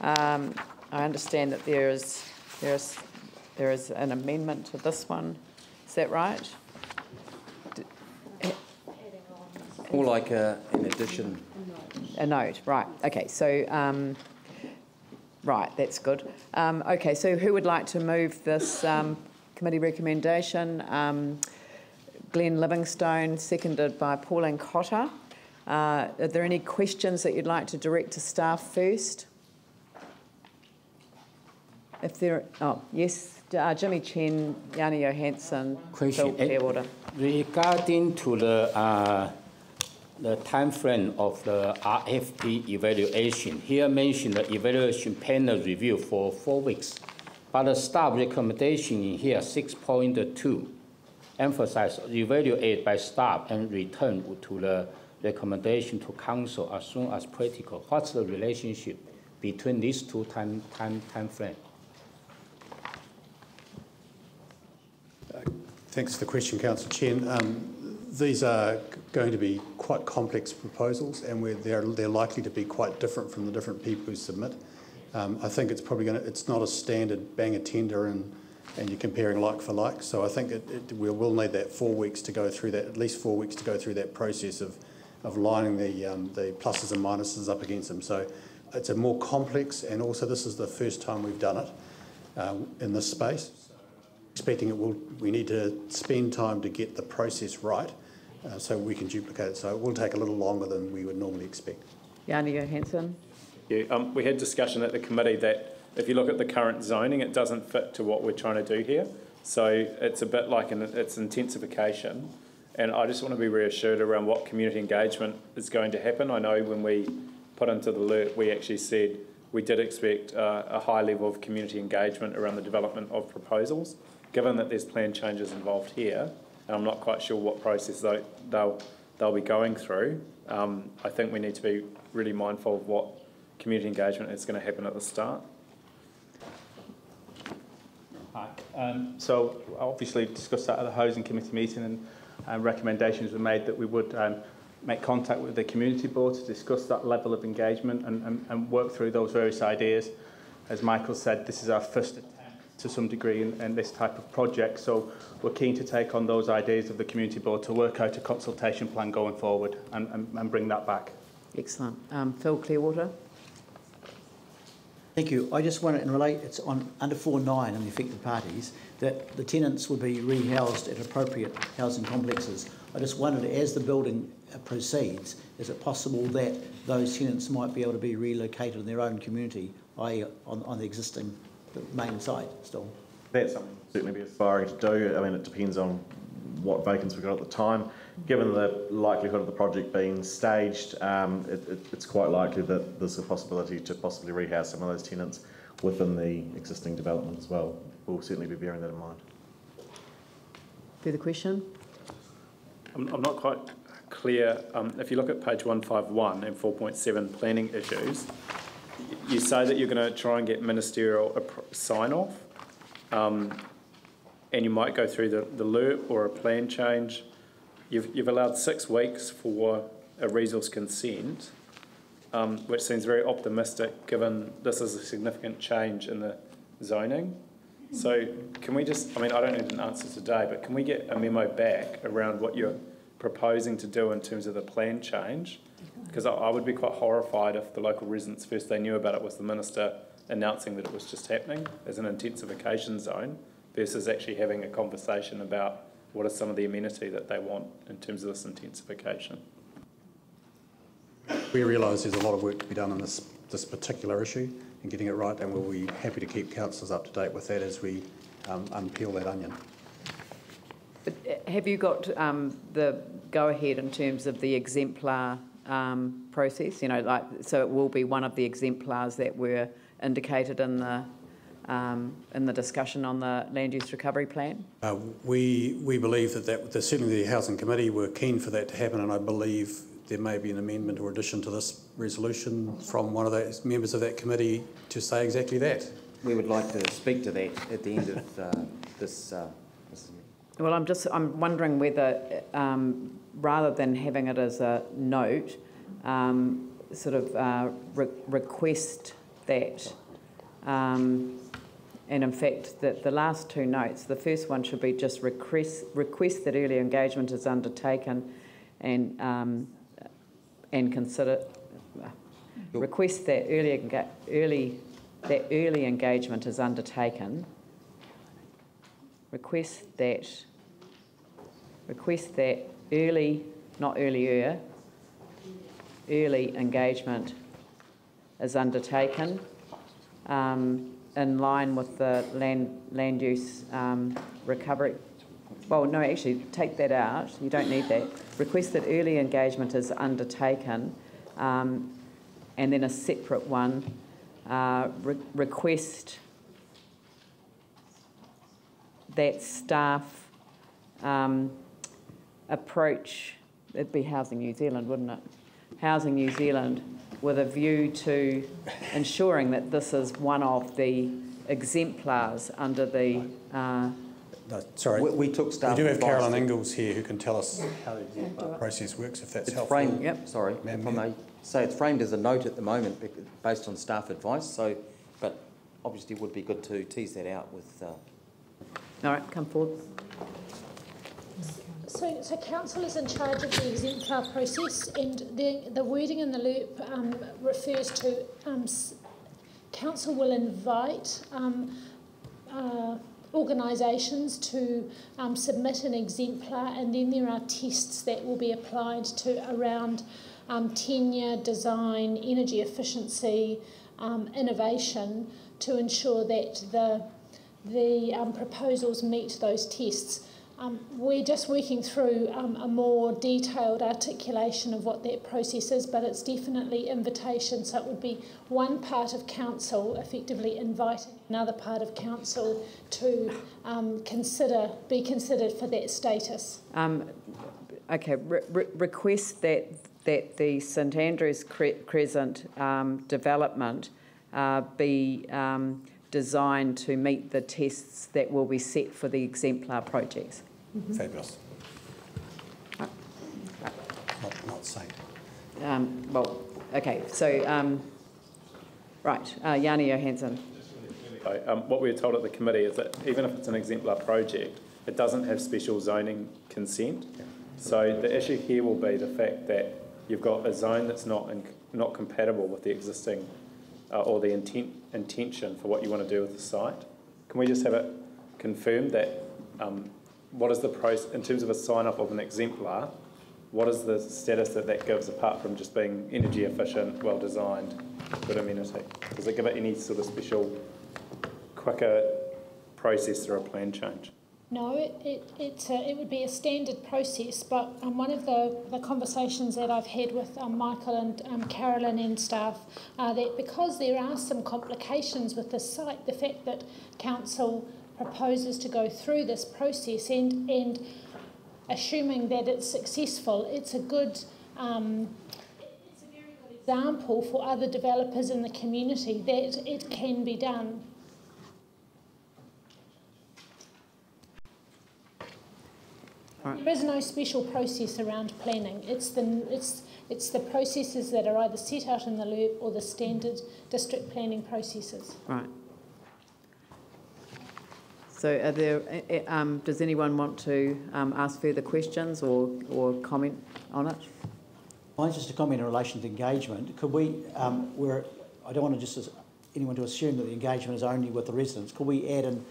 I understand that there is an amendment to this one. Is that right? More like an addition. A note, right. Okay, so, right, that's good. Okay, so who would like to move this committee recommendation? Glenn Livingstone, seconded by Pauline Cotter. Are there any questions that you'd like to direct to staff first? If there, oh yes, Jimmy Chen, Yanni Johansson, Phil Clearwater. Regarding to the time frame of the RFP evaluation, here mentioned the evaluation panel review for 4 weeks, but the staff recommendation in here 6.2 emphasize evaluate by staff and return to the recommendation to council as soon as practical. What's the relationship between these two time frames? Thanks for the question, Councillor Chen. These are going to be quite complex proposals, and they're likely to be quite different from the different people who submit. I think it's probably it's not a standard bang a tender and you're comparing like for like. So I think we will need that 4 weeks to go through that, at least 4 weeks to go through that process of lining the pluses and minuses up against them. So it's a more complex, and also this is the first time we've done it in this space. Expecting we need to spend time to get the process right so we can duplicate it. So it will take a little longer than we would normally expect. Yanni Johansson. Yeah, we had discussion at the committee that if you look at the current zoning, it doesn't fit to what we're trying to do here. So it's a bit like it's intensification. And I just want to be reassured around what community engagement is going to happen. I know when we put into the alert, we actually said we did expect a high level of community engagement around the development of proposals. Given that there's plan changes involved here, and I'm not quite sure what process they'll be going through, I think we need to be really mindful of what community engagement is going to happen at the start. Hi. So obviously discussed that at the Housing Committee meeting, and recommendations were made that we would make contact with the community board to discuss that level of engagement and work through those various ideas. As Michael said, this is our first attempt to some degree in this type of project, so we're keen to take on those ideas of the community board to work out a consultation plan going forward and bring that back. Excellent. Phil Clearwater. Thank you. I just wanted to relate, it's on under 4.9 on the affected parties, that the tenants would be rehoused at appropriate housing complexes. I just wondered, as the building proceeds, is it possible that those tenants might be able to be relocated in their own community, i.e. on the existing main site still? That's something we'll certainly be aspiring to do. I mean, it depends on what vacancies we've got at the time. Given the likelihood of the project being staged, it's quite likely that there's a possibility to possibly rehouse some of those tenants within the existing development as well. We'll certainly be bearing that in mind. Further question? I'm not quite clear. If you look at page 151 and 4.7 planning issues, you say that you're going to try and get ministerial sign-off, and you might go through the LERP or a plan change. You've allowed 6 weeks for a resource consent, which seems very optimistic given this is a significant change in the zoning. So can we just, I mean, I don't need an answer today, but can we get a memo back around what you're proposing to do in terms of the plan change? Because I would be quite horrified if the local residents first they knew about it was the minister announcing that it was just happening as an intensification zone versus actually having a conversation about what is some of the amenity that they want in terms of this intensification. We realise there's a lot of work to be done on this particular issue and getting it right, and we'll be happy to keep councillors up to date with that as we unpeel that onion. But have you got the go-ahead in terms of the exemplar process? You know, like, so it will be one of the exemplars that were indicated in the discussion on the land use recovery plan? We believe that certainly the Housing Committee were keen for that to happen, and I believe there may be an amendment or addition to this resolution from one of those members of that committee to say exactly that. We would like to speak to that at the end of this. Well, I'm wondering whether rather than having it as a note, request that, and in fact, that the last two notes, the first one should be just request that early engagement is undertaken and consider, request that early engagement is undertaken. Request that early, not earlier, early engagement is undertaken in line with the land use recovery. Well, no, actually, take that out. You don't need that. Request that early engagement is undertaken, and then a separate one, request that staff approach, it'd be Housing New Zealand, wouldn't it? Housing New Zealand with a view to ensuring that this is one of the exemplars under the... No, sorry. We took staff We do have advice. Carolyn Ingalls here who can tell us how the exemplar process works, if that's It's helpful. framed, Yep. sorry, if I may say, it's framed as a note at the moment based on staff advice, so, but obviously it would be good to tease that out with... All right, come forward. So council is in charge of the exemplar process, and the wording in the loop refers to council will invite organisations to submit an exemplar, and then there are tests that will be applied to around tenure, design, energy efficiency, innovation, to ensure that the proposals meet those tests. We're just working through a more detailed articulation of what that process is, but it's definitely invitation. So it would be one part of council effectively inviting another part of council to be considered for that status. Okay, request that the St Andrews Crescent development be designed to meet the tests that will be set for the exemplar projects. Mm-hmm. Fabulous. Not saint. Well, okay, so, right, Jani Johansson. What we were told at the committee is that even if it's an exemplar project, it doesn't have special zoning consent. So the issue here will be the fact that you've got a zone that's not compatible with the existing or the intention for what you want to do with the site. Can we just have it confirmed that what is the process, in terms of a sign-off of an exemplar, what is the status that gives apart from just being energy efficient, well-designed, good amenity? Does it give it any sort of special, quicker process through a plan change? No, it would be a standard process, but one of the conversations that I've had with Michael and Carolyn and staff are that because there are some complications with the site, the fact that council proposes to go through this process and assuming that it's successful, it's a very good example for other developers in the community that it can be done. Right. There is no special process around planning. It's the processes that are either set out in the loop or the standard district planning processes. Right. So are there, does anyone want to ask further questions or comment on it? Mine's just a comment in relation to engagement. Could we, where I don't want to just anyone to assume that the engagement is only with the residents, could we add in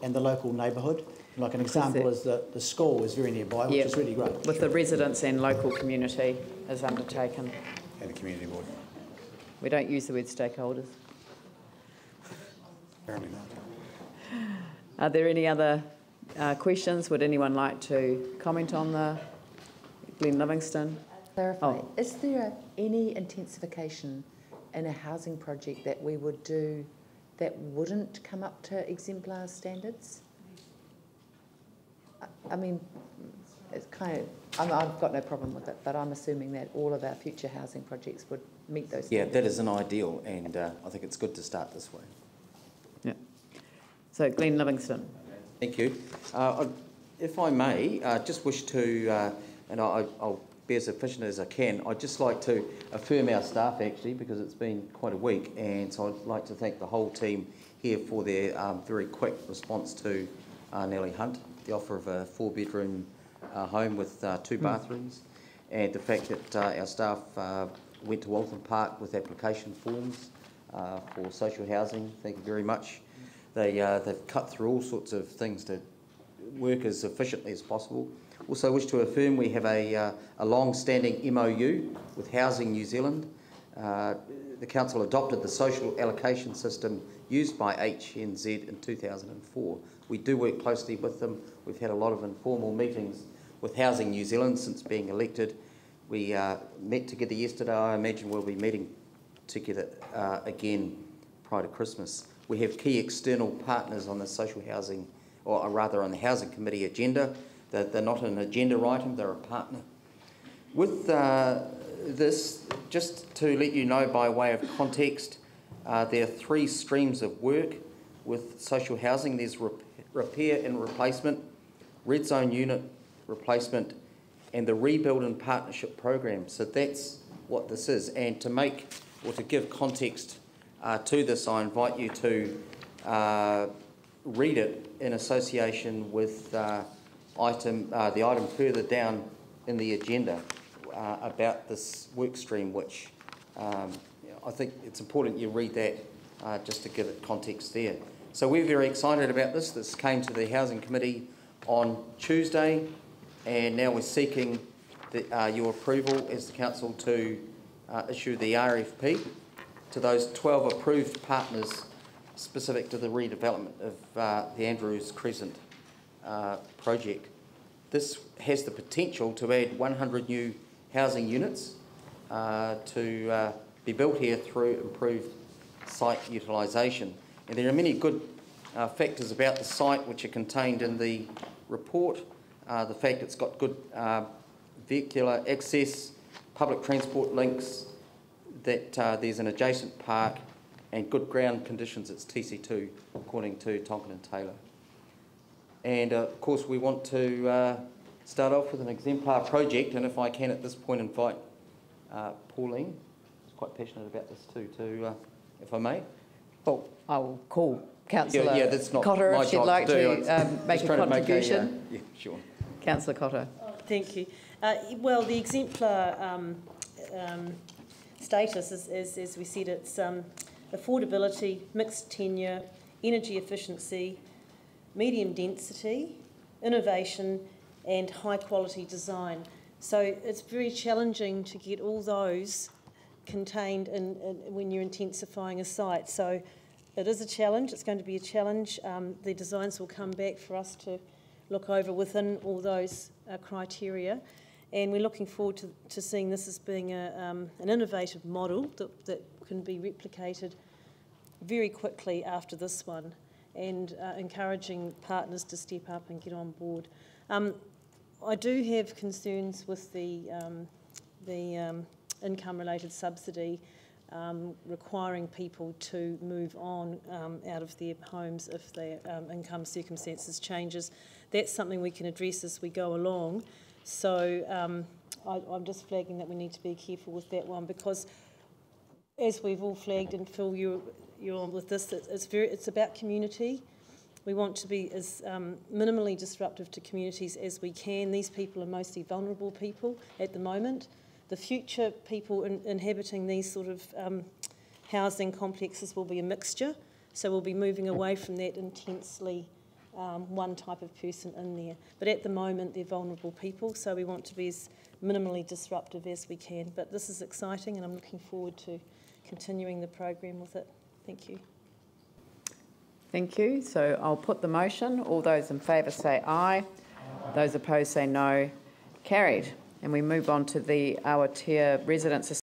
and the local neighbourhood? Like an example is the school is very nearby, which is really great. With the residents and local community is undertaken. And a community board. We don't use the word stakeholders. Apparently not. Are there any other questions? Would anyone like to comment on the Glenn Livingston? Clarify, is there any intensification in a housing project that we would do that wouldn't come up to exemplar standards? I mean, it's kind of, I've got no problem with it, but I'm assuming that all of our future housing projects would meet those standards. Yeah, that is an ideal, and I think it's good to start this way. Yeah. So, Glenn Livingston. Thank you. If I may, just wish to, and I'll be as efficient as I can. I'd just like to affirm our staff actually, because it's been quite a week, and so I'd like to thank the whole team here for their very quick response to Nellie Hunt, the offer of a 4-bedroom home with 2 bathrooms, and the fact that our staff went to Walton Park with application forms for social housing. Thank you very much. They've cut through all sorts of things to work as efficiently as possible. Also wish to affirm we have a long-standing MOU with Housing New Zealand. The Council adopted the social allocation system used by HNZ in 2004. We do work closely with them. We've had a lot of informal meetings with Housing New Zealand since being elected. We met together yesterday. I imagine we'll be meeting together again prior to Christmas. We have key external partners on the social housing, or rather on the Housing Committee agenda. They're not an agenda item, they're a partner. With this, just to let you know by way of context, there are 3 streams of work with social housing. There's repair and replacement, red zone unit replacement, and the rebuild and partnership program. So that's what this is. And to make, or to give context to this, I invite you to read it in association with the item further down in the agenda about this work stream, which I think it's important you read that just to give it context there. So we're very excited about this. This came to the Housing Committee on Tuesday, and now we're seeking your approval as the Council to issue the RFP to those 12 approved partners specific to the redevelopment of the Andrews Crescent project. This has the potential to add 100 new housing units to be built here through improved site utilisation. And there are many good factors about the site which are contained in the report. The fact it's got good vehicular access, public transport links, that there's an adjacent park and good ground conditions. It's TC2 according to Tonkin and Taylor. And of course we want to start off with an exemplar project, and if I can at this point invite Pauline, who's quite passionate about this too, if I may. Well, I will call Councillor that's not Cotter my if she'd job like to make a contribution. yeah, sure. Councillor Cotter. Thank you. Well, the exemplar status, as we said, it's affordability, mixed tenure, energy efficiency, medium density, innovation and high quality design. So it's very challenging to get all those contained in when you're intensifying a site. So it is a challenge, it's going to be a challenge. The designs will come back for us to look over within all those criteria. And we're looking forward to seeing this as being an innovative model that can be replicated very quickly after this one, and encouraging partners to step up and get on board. I do have concerns with the income-related subsidy requiring people to move on out of their homes if their income circumstances changes. That's something we can address as we go along. So I'm just flagging that we need to be careful with that one, because as we've all flagged, and Phil, you're on with this, it's about community. We want to be as minimally disruptive to communities as we can. These people are mostly vulnerable people at the moment. The future people inhabiting these sort of housing complexes will be a mixture, so we'll be moving away from that intensely one type of person in there. But at the moment, they're vulnerable people, so we want to be as minimally disruptive as we can. But this is exciting, and I'm looking forward to continuing the program with it. Thank you. Thank you. So I'll put the motion. All those in favour say aye. Those opposed say no. Carried. And we move on to the Awatea Residents